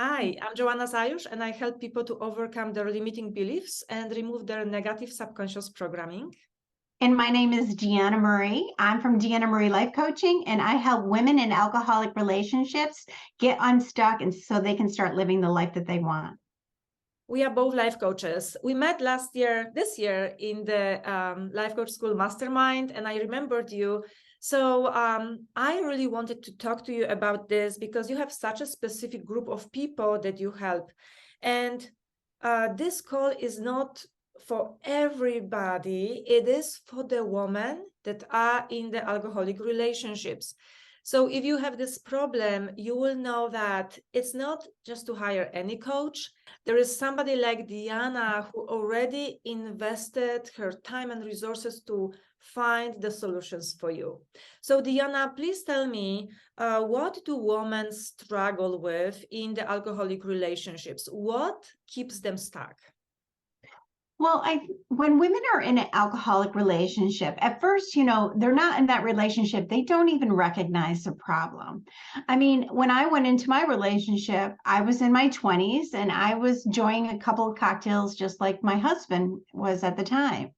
Hi, I'm Joanna Zajusz, and I help people to overcome their limiting beliefs and remove their negative subconscious programming. And my name is Deanna Marie. I'm from Deanna Marie Life Coaching, and I help women in alcoholic relationships get unstuck and so they can start living the life that they want. We are both life coaches. We met this year in the Life Coach School Mastermind, and I remembered you. So I really wanted to talk to you about this because you have such a specific group of people that you help. And this call is not for everybody. It is for the women that are in the alcoholic relationships. So if you have this problem, you will know that it's not just to hire any coach. There is somebody like Deanna who already invested her time and resources to find the solutions for you. So Deanna, please tell me, what do women struggle with in the alcoholic relationships? What keeps them stuck? Well, when women are in an alcoholic relationship, at first, they're not in that relationship. They don't even recognize the problem. I mean, when I went into my relationship, I was in my 20s and I was enjoying a couple of cocktails just like my husband was at the time.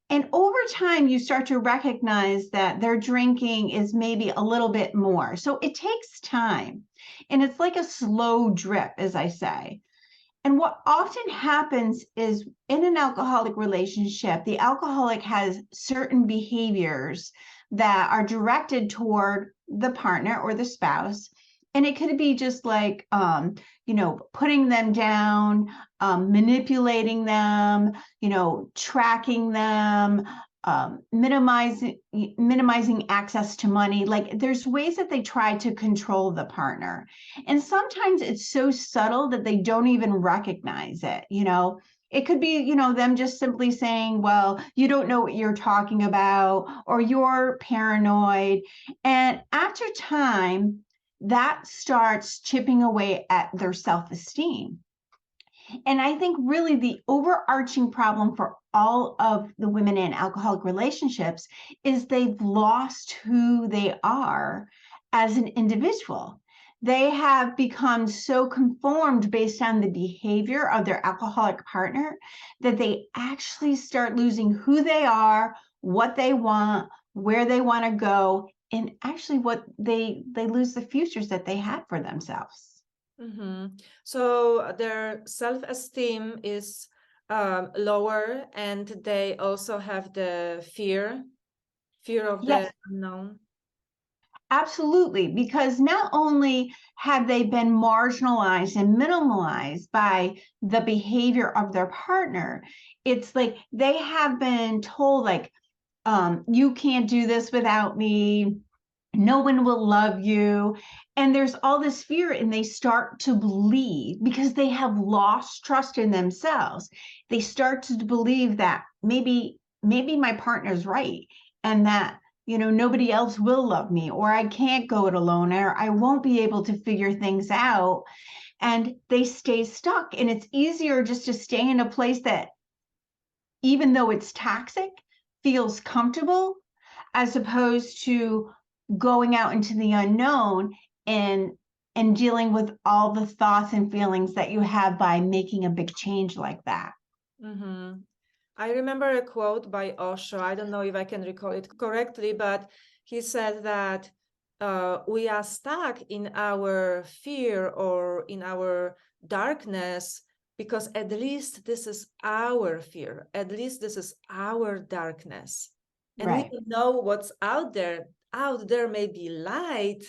And over time, you start to recognize that their drinking is maybe a little bit more. So it takes time. And it's like a slow drip, as I say. And what often happens is in an alcoholic relationship, the alcoholic has certain behaviors that are directed toward the partner or the spouse. And it could be just like, putting them down, manipulating them, tracking them, minimizing access to money. Like there's ways that they try to control the partner. And sometimes it's so subtle that they don't even recognize it. It could be, them just simply saying, well, you don't know what you're talking about, or you're paranoid. And after time, that starts chipping away at their self-esteem. And I think really the overarching problem for all of the women in alcoholic relationships is they've lost who they are as an individual. They have become so conformed based on the behavior of their alcoholic partner that they actually start losing who they are, what they want, where they want to go, and actually what they lose the futures that they had for themselves. Mm-hmm. So their self-esteem is lower, and they also have the fear of the Yes. unknown. Absolutely, because not only have they been marginalized and minimalized by the behavior of their partner, it's like they have been told, like, you can't do this without me. No one will love you. And there's all this fear, and they start to believe because they have lost trust in themselves. They start to believe that maybe my partner's right, and that nobody else will love me, or I can't go it alone, or I won't be able to figure things out. And they stay stuck. And it's easier just to stay in a place that, even though it's toxic, feels comfortable, as opposed to going out into the unknown and dealing with all the thoughts and feelings that you have by making a big change like that. Mm-hmm. I remember a quote by Osho. I don't know if I can recall it correctly, but he said that we are stuck in our fear or in our darkness because at least this is our fear. At least this is our darkness. And we Right. don't know what's out there. Out there may be light,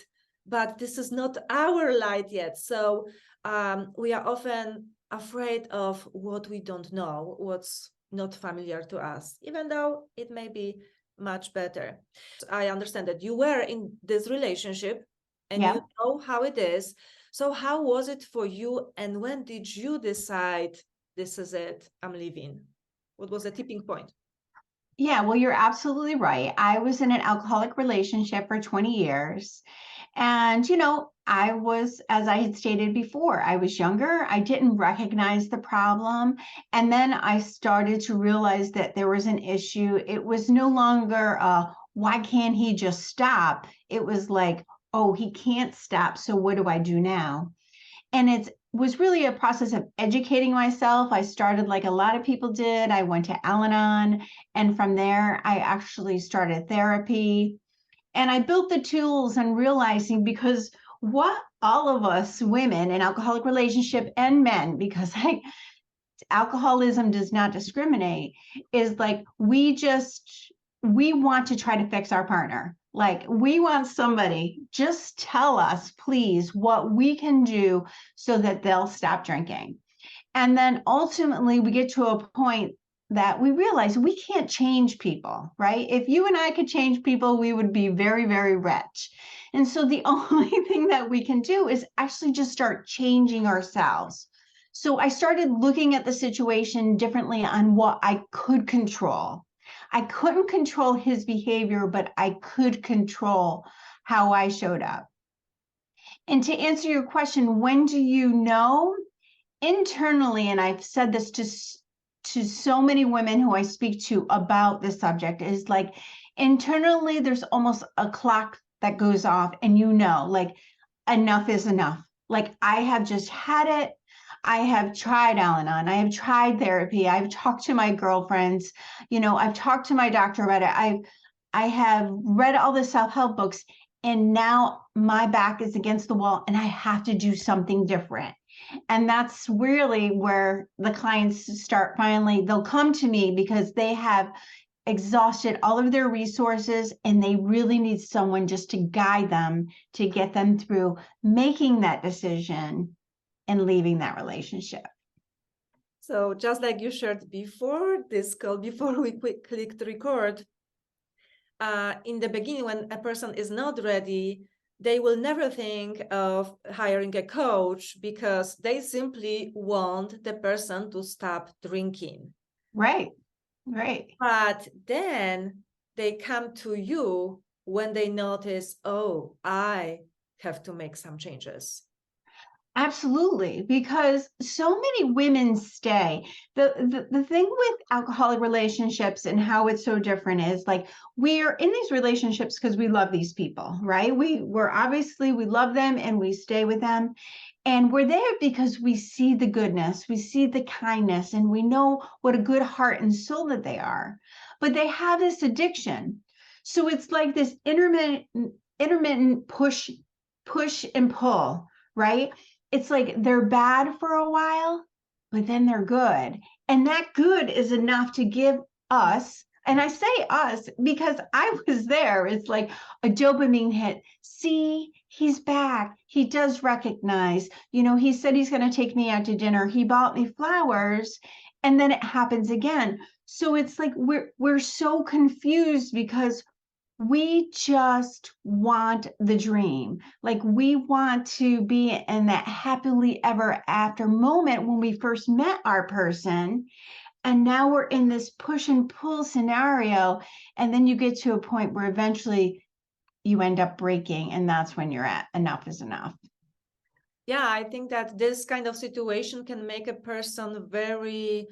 but this is not our light yet. So we are often afraid of what we don't know, what's not familiar to us, even though it may be much better. I understand that you were in this relationship and you Yeah. know how it is. So how was it for you? And when did you decide, this is it, I'm leaving? What was the tipping point? Yeah, well, you're absolutely right. I was in an alcoholic relationship for 20 years. And, I was, as I had stated before, I was younger. I didn't recognize the problem. And then I started to realize that there was an issue. It was no longer, why can't he just stop? It was like, oh, he can't stop. So what do I do now? And it was really a process of educating myself. I started like a lot of people did. I went to Al-Anon, and from there, I actually started therapy. And I built the tools and realizing, because what all of us women in alcoholic relationship and men, because alcoholism does not discriminate, is like we want to try to fix our partner. Like we want somebody, just tell us please what we can do so that they'll stop drinking. And then ultimately we get to a point that we realize we can't change people, right? If you and I could change people, we would be very, very rich. And so the only thing that we can do is actually just start changing ourselves. So I started looking at the situation differently on what I could control. I couldn't control his behavior, but I could control how I showed up. And to answer your question, when do you know? Internally, and I've said this to so many women who I speak to about this subject, is like internally there's almost a clock that goes off, and like enough is enough. Like I have just had it. I have tried Al-Anon. I have tried therapy. I've talked to my girlfriends. I've talked to my doctor about it. I have read all the self-help books, and now my back is against the wall, and I have to do something different. And that's really where the clients start. Finally, they'll come to me because they have exhausted all of their resources, and they really need someone just to guide them, to get them through making that decision and leaving that relationship. So just like you shared before this call, before we clicked record, in the beginning, when a person is not ready, they will never think of hiring a coach because they simply want the person to stop drinking. Right, right. But then they come to you when they notice, oh, I have to make some changes. Absolutely, because so many women stay. The thing with alcoholic relationships and how it's so different is like we're in these relationships because we love these people, right? We're obviously we love them and we stay with them. And we're there because we see the goodness, we see the kindness, and we know what a good heart and soul that they are. But they have this addiction. So it's like this intermittent push and pull, right? It's like they're bad for a while, but then they're good. And that good is enough to give us, and I say us because I was there, it's like a dopamine hit. See, he's back. He does recognize, he said he's going to take me out to dinner. He bought me flowers, and then it happens again. So it's like we're so confused because we just want the dream. Like we want to be in that happily ever after moment when we first met our person. And now we're in this push and pull scenario. And then you get to a point where eventually you end up breaking. And that's when you're at enough is enough. Yeah, I think that this kind of situation can make a person very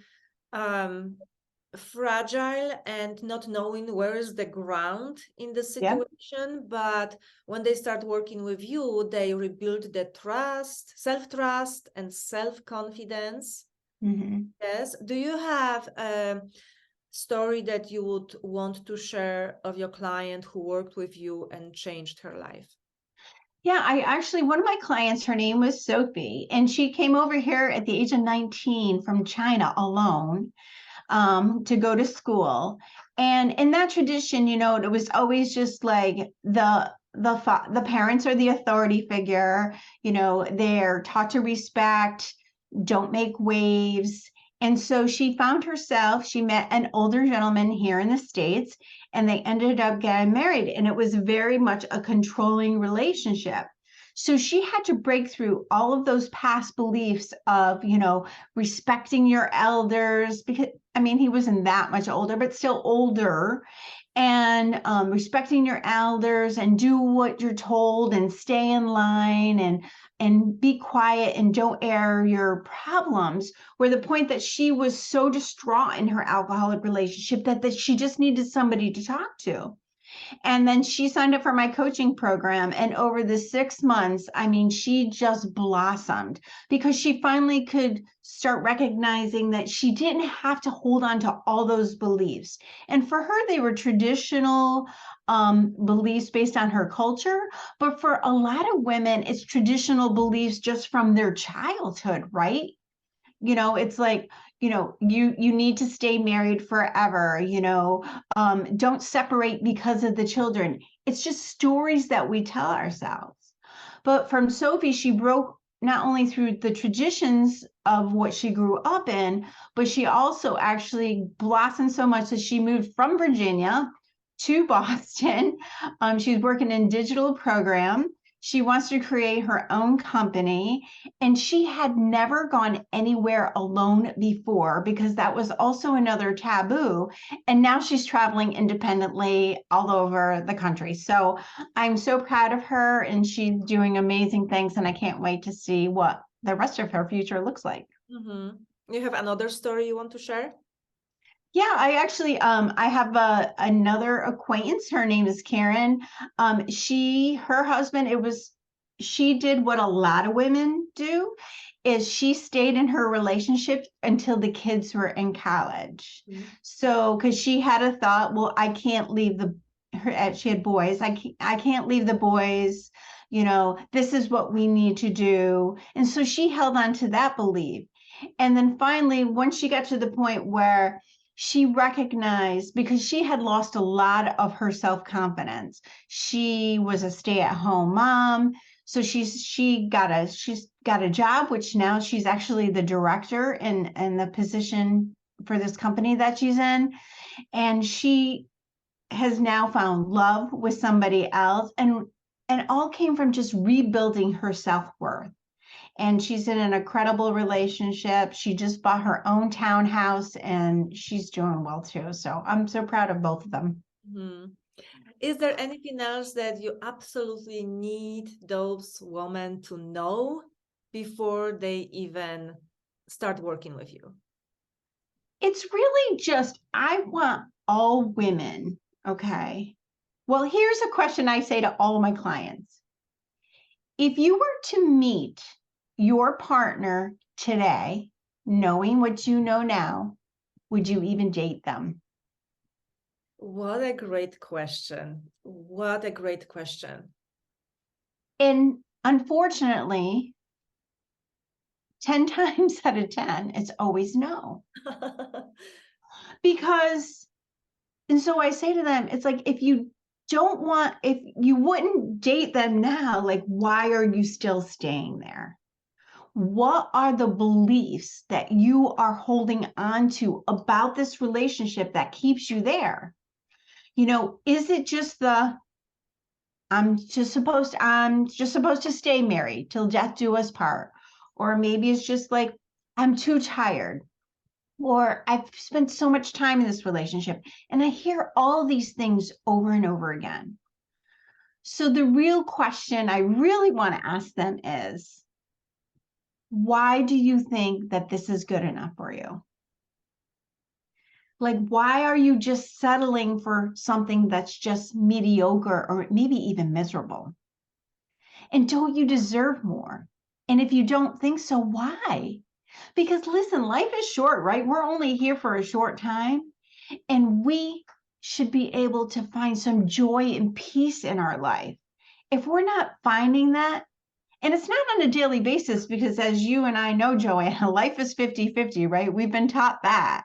fragile and not knowing where is the ground in the situation. Yep. But when they start working with you, they rebuild the trust, self-trust and self-confidence. Mm-hmm. Yes. Do you have a story that you would want to share of your client who worked with you and changed her life? Yeah, one of my clients, her name was Sophie, and she came over here at the age of 19 from China alone. To go to school. And in that tradition, it was always just like the parents are the authority figure, they're taught to respect, don't make waves. And so she met an older gentleman here in the States, and they ended up getting married. And it was very much a controlling relationship. So she had to break through all of those past beliefs of, respecting your elders, because he wasn't that much older, but still older, and respecting your elders and do what you're told and stay in line and be quiet and don't air your problems, were the point that she was so distraught in her alcoholic relationship that she just needed somebody to talk to. And then she signed up for my coaching program. And over the 6 months, I mean, she just blossomed because she finally could start recognizing that she didn't have to hold on to all those beliefs. And for her, they were traditional beliefs based on her culture. But for a lot of women, it's traditional beliefs just from their childhood, right? It's like, you need to stay married forever, don't separate because of the children. It's just stories that we tell ourselves. But from Sophie, she broke not only through the traditions of what she grew up in, but she also actually blossomed so much that she moved from Virginia to Boston. She's working in digital program. She wants to create her own company, and she had never gone anywhere alone before because that was also another taboo. And now she's traveling independently all over the country. So I'm so proud of her, and she's doing amazing things, and I can't wait to see what the rest of her future looks like. You have another story you want to share? Yeah, I actually I have another acquaintance. Her name is Karen. Her husband, she did what a lot of women do, is she stayed in her relationship until the kids were in college. So, because she had a thought, well, I can't leave she had boys. I can't leave the boys. This is what we need to do. And so she held on to that belief. And then finally, once she got to the point where she recognized, because she had lost a lot of her self-confidence. She was a stay-at-home mom. So she's got a job, which now she's actually the director in the position for this company that she's in. And she has now found love with somebody else. And it all came from just rebuilding her self-worth. And she's in an incredible relationship. She just bought her own townhouse, and she's doing well too. So I'm so proud of both of them. Is there anything else that you absolutely need those women to know before they even start working with you? It's really just, I want all women, okay? Well, here's a question I say to all my clients. If you were to meet your partner today, knowing what you know now, would you even date them? What a great question. What a great question. And unfortunately, 10 times out of 10, it's always no. And so I say to them, it's like, if you wouldn't date them now, like, why are you still staying there? What are the beliefs that you are holding on to about this relationship that keeps you there? Is it just I'm just supposed to stay married till death do us part? Or maybe it's just like, I'm too tired, or I've spent so much time in this relationship. And I hear all these things over and over again. So the real question I really want to ask them is, why do you think that this is good enough for you? Like, why are you just settling for something that's just mediocre or maybe even miserable? And don't you deserve more? And if you don't think so, why? Because listen, life is short, right? We're only here for a short time, and we should be able to find some joy and peace in our life. If we're not finding that, and it's not on a daily basis, because as you and I know, Joanna, life is 50-50, right? We've been taught that.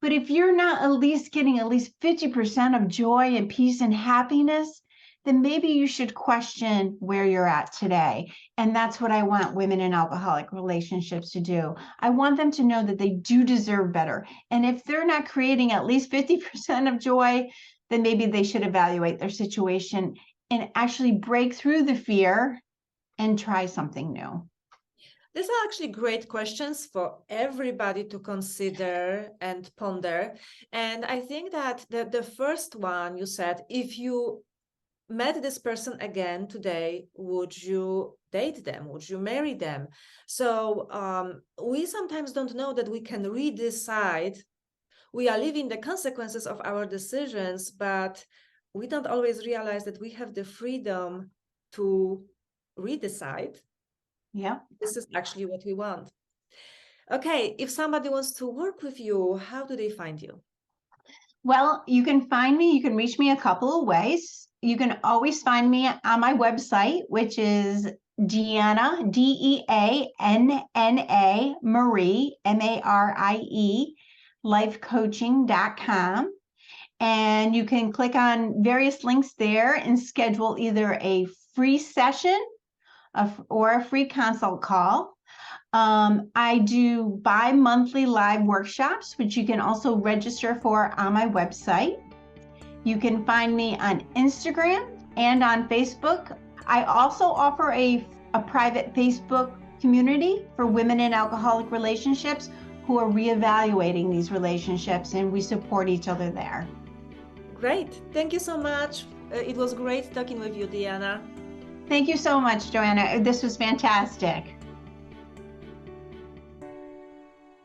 But if you're not at least getting at least 50% of joy and peace and happiness, then maybe you should question where you're at today. And that's what I want women in alcoholic relationships to do. I want them to know that they do deserve better. And if they're not creating at least 50% of joy, then maybe they should evaluate their situation and actually break through the fear and try something new. These are actually great questions for everybody to consider and ponder. And I think that the first one you said, if you met this person again today, would you date them? Would you marry them? So we sometimes don't know that we can redecide. We are living the consequences of our decisions, but we don't always realize that we have the freedom to redecide. Yeah. This is actually what we want. Okay, if somebody wants to work with you, how do they find you? Well, you can find me, you can reach me a couple of ways. You can always find me on my website, which is Deanna, Deanna Marie, Marie, lifecoaching.com. And you can click on various links there and schedule either a free session or a free consult call. I do bi-monthly live workshops, which you can also register for on my website. You can find me on Instagram and on Facebook. I also offer a private Facebook community for women in alcoholic relationships who are reevaluating these relationships, and we support each other there. Great. Thank you so much. It was great talking with you, Deanna. Thank you so much, Joanna. This was fantastic.